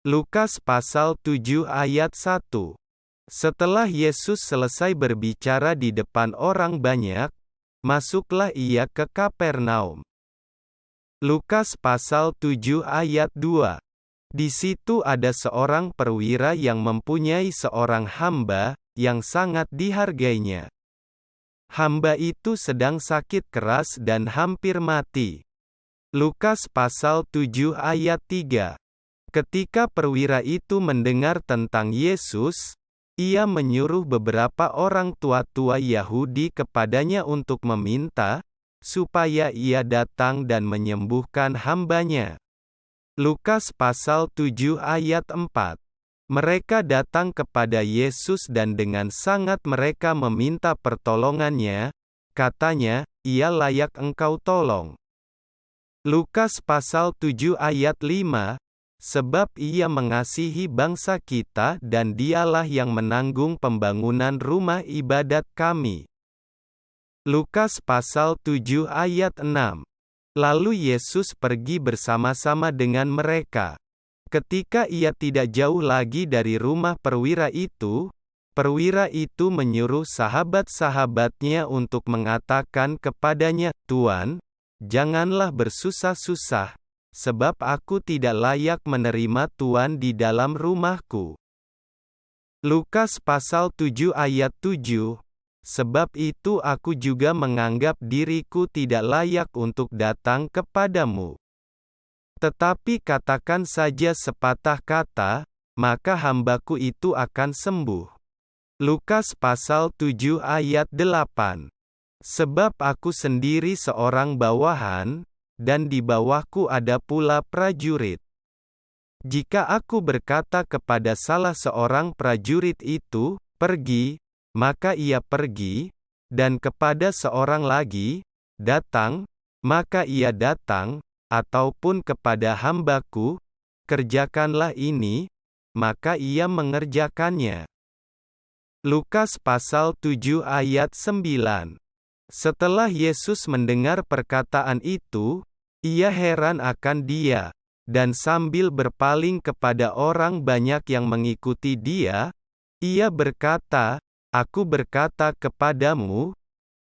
Lukas pasal 7 ayat 1. Setelah Yesus selesai berbicara di depan orang banyak, masuklah ia ke Kapernaum. Lukas pasal 7 ayat 2. Di situ ada seorang perwira yang mempunyai seorang hamba, yang sangat dihargainya. Hamba itu sedang sakit keras dan hampir mati. Lukas pasal 7 ayat 3. Ketika perwira itu mendengar tentang Yesus, ia menyuruh beberapa orang tua-tua Yahudi kepadanya untuk meminta, supaya ia datang dan menyembuhkan hambanya. Lukas pasal 7 ayat 4. Mereka datang kepada Yesus dan dengan sangat mereka meminta pertolongannya, katanya, ia layak engkau tolong. Lukas pasal 7 ayat 5. Sebab ia mengasihi bangsa kita dan dialah yang menanggung pembangunan rumah ibadat kami. Lukas pasal 7 ayat 6. Lalu Yesus pergi bersama-sama dengan mereka. Ketika ia tidak jauh lagi dari rumah perwira itu menyuruh sahabat-sahabatnya untuk mengatakan kepadanya, "Tuan, janganlah bersusah-susah, sebab aku tidak layak menerima Tuan di dalam rumahku." Lukas pasal 7 ayat 7. Sebab itu aku juga menganggap diriku tidak layak untuk datang kepadamu. Tetapi katakan saja sepatah kata, maka hambaku itu akan sembuh. Lukas pasal 7 ayat 8. Sebab aku sendiri seorang bawahan, dan di bawahku ada pula prajurit. Jika aku berkata kepada salah seorang prajurit itu, "Pergi," maka ia pergi, dan kepada seorang lagi, "Datang," maka ia datang, ataupun kepada hambaku, "Kerjakanlah ini," maka ia mengerjakannya. Lukas pasal 7 ayat 9. Setelah Yesus mendengar perkataan itu, ia heran akan dia, dan sambil berpaling kepada orang banyak yang mengikuti dia, ia berkata, "Aku berkata kepadamu,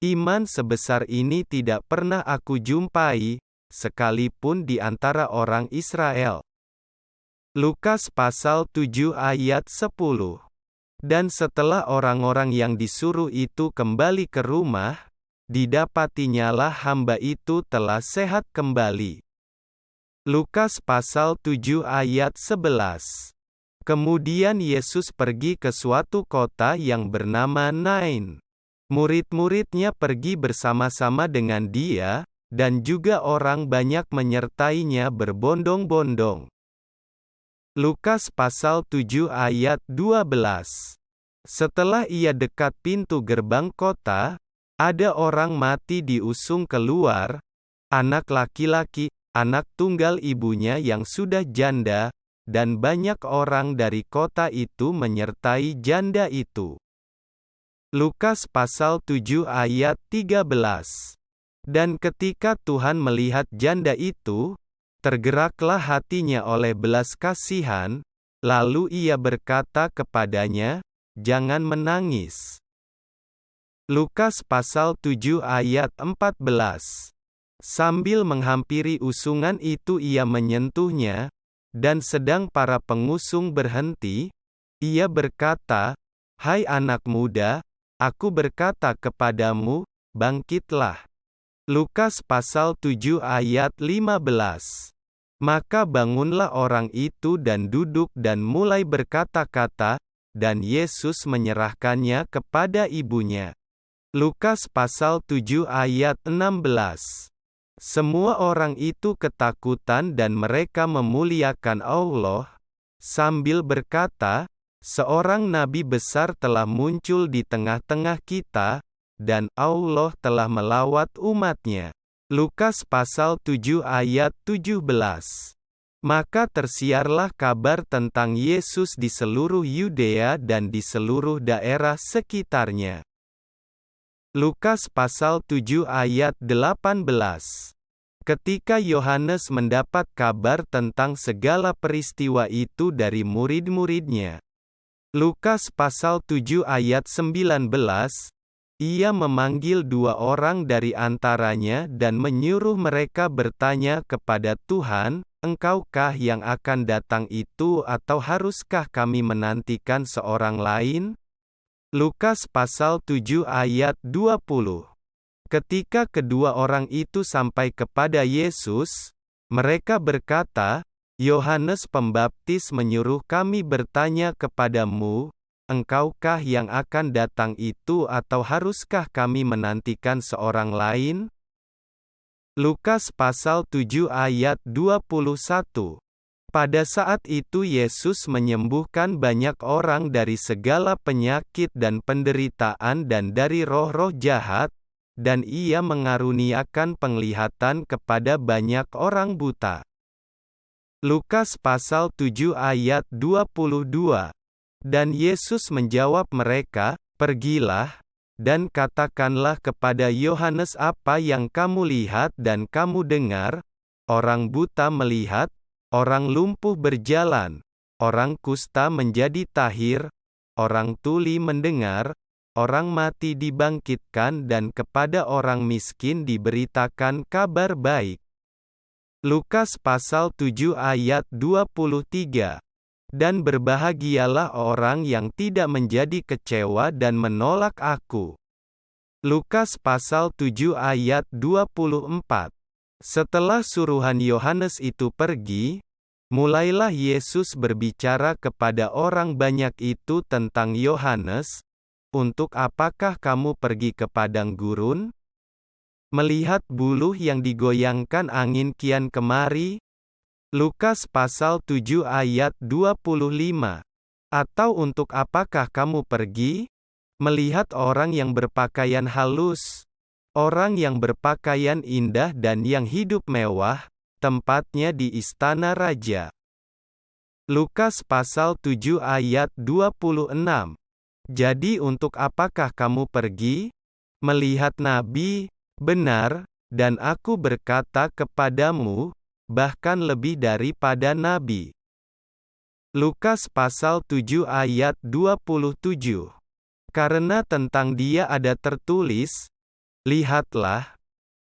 iman sebesar ini tidak pernah aku jumpai, sekalipun di antara orang Israel." Lukas pasal 7 ayat 10. Dan setelah orang-orang yang disuruh itu kembali ke rumah, didapatinyalah hamba itu telah sehat kembali. Lukas pasal 7 ayat 11. Kemudian Yesus pergi ke suatu kota yang bernama Nain. Murid-muridnya pergi bersama-sama dengan dia, dan juga orang banyak menyertainya berbondong-bondong. Lukas pasal 7 ayat 12. Setelah ia dekat pintu gerbang kota, ada orang mati diusung keluar, anak laki-laki, anak tunggal ibunya yang sudah janda, dan banyak orang dari kota itu menyertai janda itu. Lukas pasal 7 ayat 13. Dan ketika Tuhan melihat janda itu, tergeraklah hatinya oleh belas kasihan, lalu ia berkata kepadanya, "Jangan menangis." Lukas pasal 7 ayat 14. Sambil menghampiri usungan itu ia menyentuhnya, dan sedang para pengusung berhenti, ia berkata, "Hai anak muda, aku berkata kepadamu, bangkitlah." Lukas pasal 7 ayat 15. Maka bangunlah orang itu dan duduk dan mulai berkata-kata, dan Yesus menyerahkannya kepada ibunya. Lukas pasal 7 ayat 16. Semua orang itu ketakutan dan mereka memuliakan Allah, sambil berkata, "Seorang nabi besar telah muncul di tengah-tengah kita, dan Allah telah melawat umat-Nya." Lukas pasal 7 ayat 17. Maka tersiarlah kabar tentang Yesus di seluruh Yudea dan di seluruh daerah sekitarnya. Lukas pasal 7 ayat 18. Ketika Yohanes mendapat kabar tentang segala peristiwa itu dari murid-muridnya. Lukas pasal 7 ayat 19, ia memanggil 2 orang dari antaranya dan menyuruh mereka bertanya kepada Tuhan, "Engkaukah yang akan datang itu atau haruskah kami menantikan seorang lain?" Lukas pasal 7 ayat 20. Ketika kedua orang itu sampai kepada Yesus, mereka berkata, "Yohanes Pembaptis menyuruh kami bertanya kepadamu, Engkaukah yang akan datang itu atau haruskah kami menantikan seorang lain?" Lukas pasal 7 ayat 21. Pada saat itu Yesus menyembuhkan banyak orang dari segala penyakit dan penderitaan dan dari roh-roh jahat, dan ia mengaruniakan penglihatan kepada banyak orang buta. Lukas pasal 7 ayat 22. Dan Yesus menjawab mereka, "Pergilah, dan katakanlah kepada Yohanes apa yang kamu lihat dan kamu dengar, orang buta melihat, orang lumpuh berjalan, orang kusta menjadi tahir, orang tuli mendengar, orang mati dibangkitkan dan kepada orang miskin diberitakan kabar baik." Lukas pasal 7 ayat 23. Dan berbahagialah orang yang tidak menjadi kecewa dan menolak aku. Lukas pasal 7 ayat 24. Setelah suruhan Yohanes itu pergi, mulailah Yesus berbicara kepada orang banyak itu tentang Yohanes, "Untuk apakah kamu pergi ke padang gurun? Melihat buluh yang digoyangkan angin kian kemari?" Lukas pasal 7 ayat 25. Atau untuk apakah kamu pergi? Melihat orang yang berpakaian halus, orang yang berpakaian indah dan yang hidup mewah, tempatnya di istana raja. Lukas pasal 7 ayat 26. Jadi untuk apakah kamu pergi? Melihat nabi? Benar, dan aku berkata kepadamu, bahkan lebih daripada nabi. Lukas pasal 7 ayat 27. Karena tentang dia ada tertulis, "Lihatlah,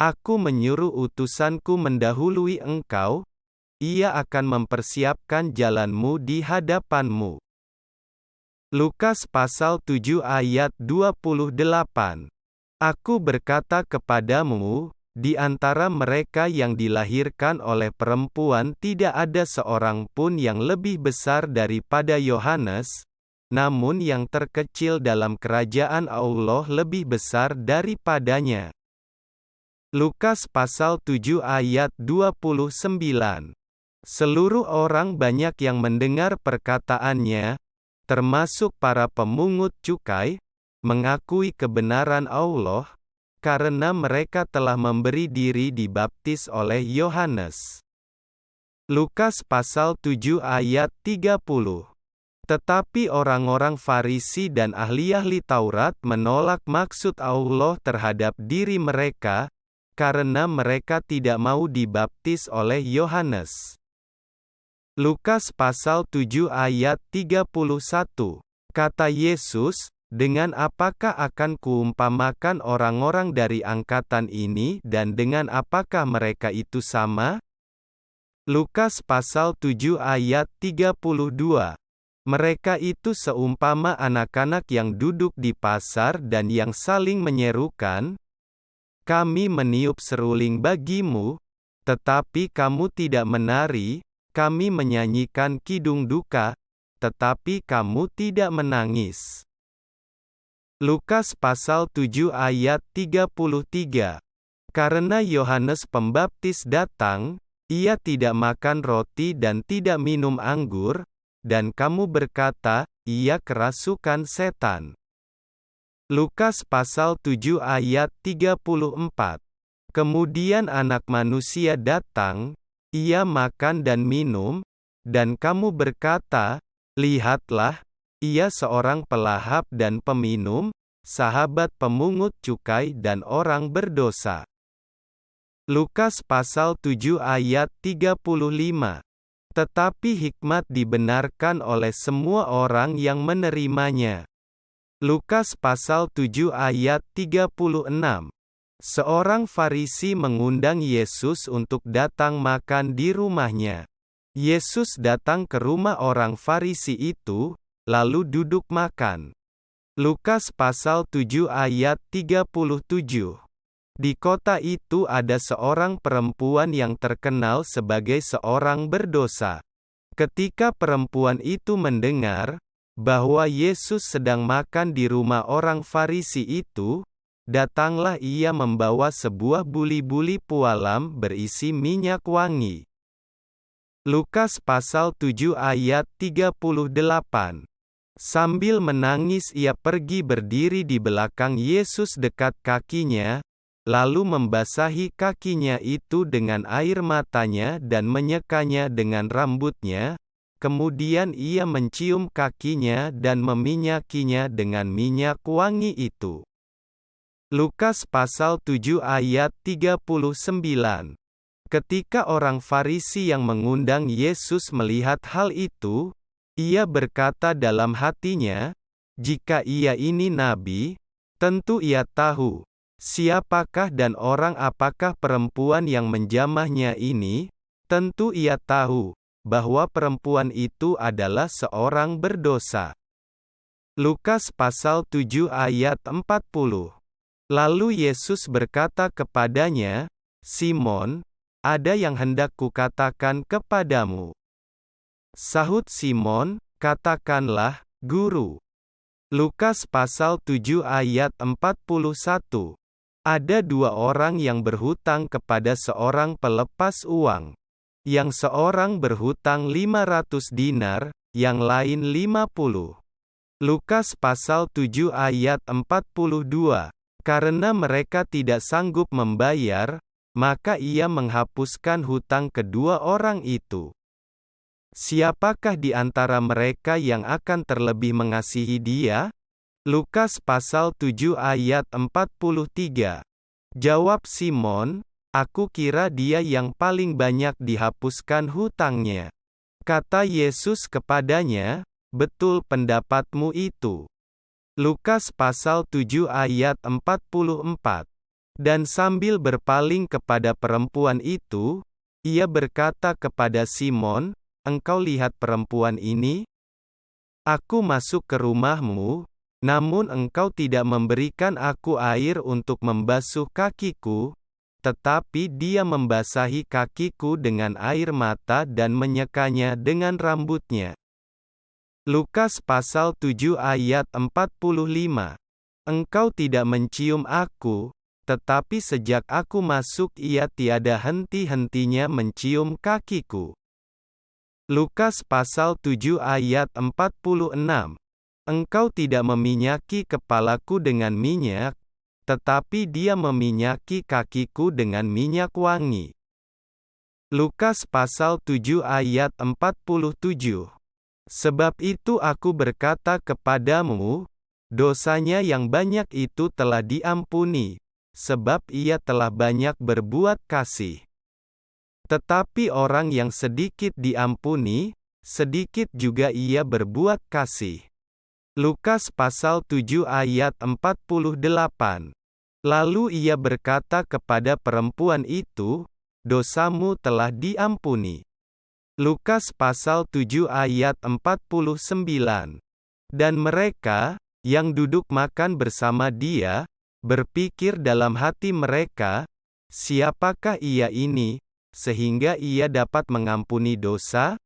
aku menyuruh utusanku mendahului engkau, ia akan mempersiapkan jalanmu di hadapanmu." Lukas pasal 7 ayat 28. Aku berkata kepadamu, di antara mereka yang dilahirkan oleh perempuan tidak ada seorang pun yang lebih besar daripada Yohanes, namun yang terkecil dalam kerajaan Allah lebih besar daripadanya. Lukas pasal 7 ayat 29. Seluruh orang banyak yang mendengar perkataannya, termasuk para pemungut cukai, mengakui kebenaran Allah, karena mereka telah memberi diri dibaptis oleh Yohanes. Lukas pasal 7 ayat 30. Tetapi orang-orang Farisi dan ahli-ahli Taurat menolak maksud Allah terhadap diri mereka, karena mereka tidak mau dibaptis oleh Yohanes. Lukas pasal 7 ayat 31. Kata Yesus, "Dengan apakah akan kuumpamakan orang-orang dari angkatan ini dan dengan apakah mereka itu sama?" Lukas pasal 7 ayat 32. Mereka itu seumpama anak-anak yang duduk di pasar dan yang saling menyerukan, "Kami meniup seruling bagimu, tetapi kamu tidak menari, kami menyanyikan kidung duka, tetapi kamu tidak menangis." Lukas pasal 7 ayat 33. Karena Yohanes Pembaptis datang, ia tidak makan roti dan tidak minum anggur, dan kamu berkata, ia kerasukan setan. Lukas pasal 7 ayat 34. Kemudian Anak Manusia datang, ia makan dan minum, dan kamu berkata, "Lihatlah, ia seorang pelahap dan peminum, sahabat pemungut cukai dan orang berdosa." Lukas pasal 7 ayat 35. Tetapi hikmat dibenarkan oleh semua orang yang menerimanya. Lukas pasal 7 ayat 36. Seorang Farisi mengundang Yesus untuk datang makan di rumahnya. Yesus datang ke rumah orang Farisi itu, lalu duduk makan. Lukas pasal 7 ayat 37. Di kota itu ada seorang perempuan yang terkenal sebagai seorang berdosa. Ketika perempuan itu mendengar bahwa Yesus sedang makan di rumah orang Farisi itu, datanglah ia membawa sebuah buli-buli pualam berisi minyak wangi. Lukas pasal 7 ayat 38. Sambil menangis ia pergi berdiri di belakang Yesus dekat kakinya, lalu membasahi kakinya itu dengan air matanya dan menyekanya dengan rambutnya, kemudian ia mencium kakinya dan meminyakinya dengan minyak wangi itu. Lukas pasal 7 ayat 39. Ketika orang Farisi yang mengundang Yesus melihat hal itu, ia berkata dalam hatinya, "Jika ia ini nabi, tentu ia tahu siapakah dan orang apakah perempuan yang menjamahnya ini." Tentu ia tahu bahwa perempuan itu adalah seorang berdosa. Lukas pasal 7 ayat 40. Lalu Yesus berkata kepadanya, "Simon, ada yang hendak kukatakan kepadamu." Sahut Simon, "Katakanlah, Guru." Lukas pasal 7 ayat 41. Ada dua orang yang berhutang kepada seorang pelepas uang. Yang seorang berhutang 500 dinar, yang lain 50. Lukas pasal 7 ayat 42. Karena mereka tidak sanggup membayar, maka ia menghapuskan hutang kedua orang itu. Siapakah di antara mereka yang akan terlebih mengasihi dia? Lukas pasal 7 ayat 43. Jawab Simon, "Aku kira dia yang paling banyak dihapuskan hutangnya." Kata Yesus kepadanya, "Betul pendapatmu itu." Lukas pasal 7 ayat 44. Dan sambil berpaling kepada perempuan itu, ia berkata kepada Simon, "Engkau lihat perempuan ini? Aku masuk ke rumahmu, namun engkau tidak memberikan aku air untuk membasuh kakiku, tetapi dia membasahi kakiku dengan air mata dan menyekanya dengan rambutnya." Lukas pasal 7 ayat 45. Engkau tidak mencium aku, tetapi sejak aku masuk ia tiada henti-hentinya mencium kakiku. Lukas pasal 7 ayat 46. Engkau tidak meminyaki kepalaku dengan minyak, tetapi dia meminyaki kakiku dengan minyak wangi. Lukas pasal 7 ayat 47. Sebab itu aku berkata kepadamu, dosanya yang banyak itu telah diampuni, sebab ia telah banyak berbuat kasih. Tetapi orang yang sedikit diampuni, sedikit juga ia berbuat kasih. Lukas pasal 7 ayat 48. Lalu ia berkata kepada perempuan itu, "Dosamu telah diampuni." Lukas pasal 7 ayat 49. Dan mereka, yang duduk makan bersama dia, berpikir dalam hati mereka, "Siapakah ia ini, sehingga ia dapat mengampuni dosa?"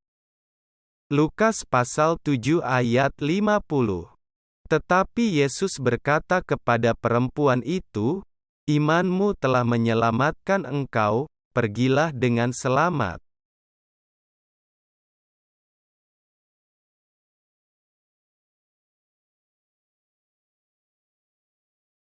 Lukas pasal 7 ayat 50. Tetapi Yesus berkata kepada perempuan itu, "Imanmu telah menyelamatkan engkau, pergilah dengan selamat."